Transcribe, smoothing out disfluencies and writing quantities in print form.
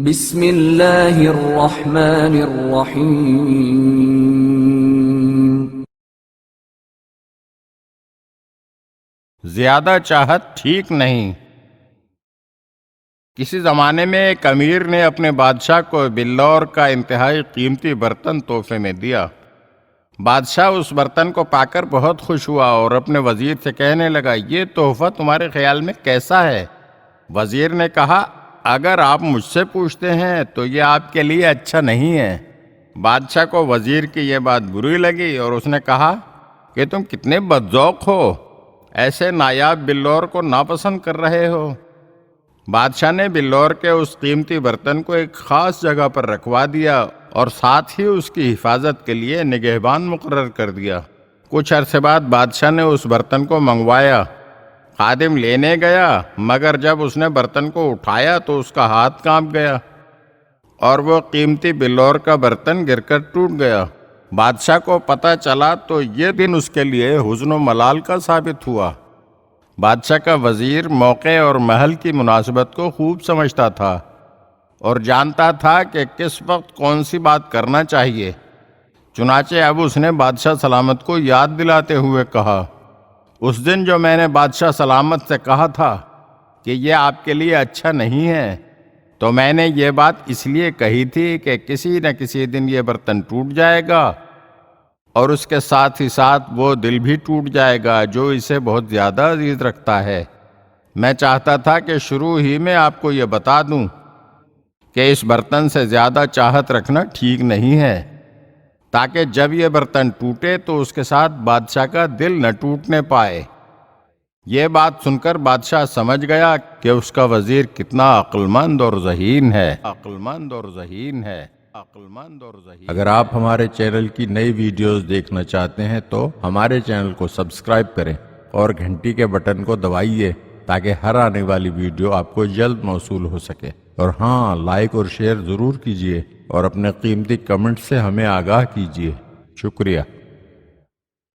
بسم اللہ الرحمن الرحیم۔ زیادہ چاہت ٹھیک نہیں۔ کسی زمانے میں ایک امیر نے اپنے بادشاہ کو بلور کا انتہائی قیمتی برتن تحفے میں دیا۔ بادشاہ اس برتن کو پا کر بہت خوش ہوا اور اپنے وزیر سے کہنے لگا، یہ تحفہ تمہارے خیال میں کیسا ہے؟ وزیر نے کہا، اگر آپ مجھ سے پوچھتے ہیں تو یہ آپ کے لیے اچھا نہیں ہے۔ بادشاہ کو وزیر کی یہ بات بری لگی اور اس نے کہا کہ تم کتنے بدذوق ہو، ایسے نایاب بلور کو ناپسند کر رہے ہو۔ بادشاہ نے بلور کے اس قیمتی برتن کو ایک خاص جگہ پر رکھوا دیا اور ساتھ ہی اس کی حفاظت کے لیے نگہبان مقرر کر دیا۔ کچھ عرصے بعد بادشاہ نے اس برتن کو منگوایا۔ خادم لینے گیا، مگر جب اس نے برتن کو اٹھایا تو اس کا ہاتھ کانپ گیا اور وہ قیمتی بلور کا برتن گر کر ٹوٹ گیا۔ بادشاہ کو پتہ چلا تو یہ دن اس کے لیے حزن و ملال کا ثابت ہوا۔ بادشاہ کا وزیر موقع اور محل کی مناسبت کو خوب سمجھتا تھا اور جانتا تھا کہ کس وقت کون سی بات کرنا چاہیے۔ چنانچہ اب اس نے بادشاہ سلامت کو یاد دلاتے ہوئے کہا، اس دن جو میں نے بادشاہ سلامت سے کہا تھا کہ یہ آپ کے لیے اچھا نہیں ہے، تو میں نے یہ بات اس لیے کہی تھی کہ کسی نہ کسی دن یہ برتن ٹوٹ جائے گا اور اس کے ساتھ ہی ساتھ وہ دل بھی ٹوٹ جائے گا جو اسے بہت زیادہ عزیز رکھتا ہے۔ میں چاہتا تھا کہ شروع ہی میں آپ کو یہ بتا دوں کہ اس برتن سے زیادہ چاہت رکھنا ٹھیک نہیں ہے، تاکہ جب یہ برتن ٹوٹے تو اس کے ساتھ بادشاہ کا دل نہ ٹوٹنے پائے۔ یہ بات سن کر بادشاہ سمجھ گیا کہ اس کا وزیر کتنا عقل مند اور ذہین ہے۔ اگر آپ ہمارے چینل کی نئی ویڈیوز دیکھنا چاہتے ہیں تو ہمارے چینل کو سبسکرائب کریں اور گھنٹی کے بٹن کو دبائیے تاکہ ہر آنے والی ویڈیو آپ کو جلد موصول ہو سکے۔ اور ہاں، لائک اور شیئر ضرور کیجیے اور اپنے قیمتی کمنٹ سے ہمیں آگاہ کیجیے۔ شکریہ۔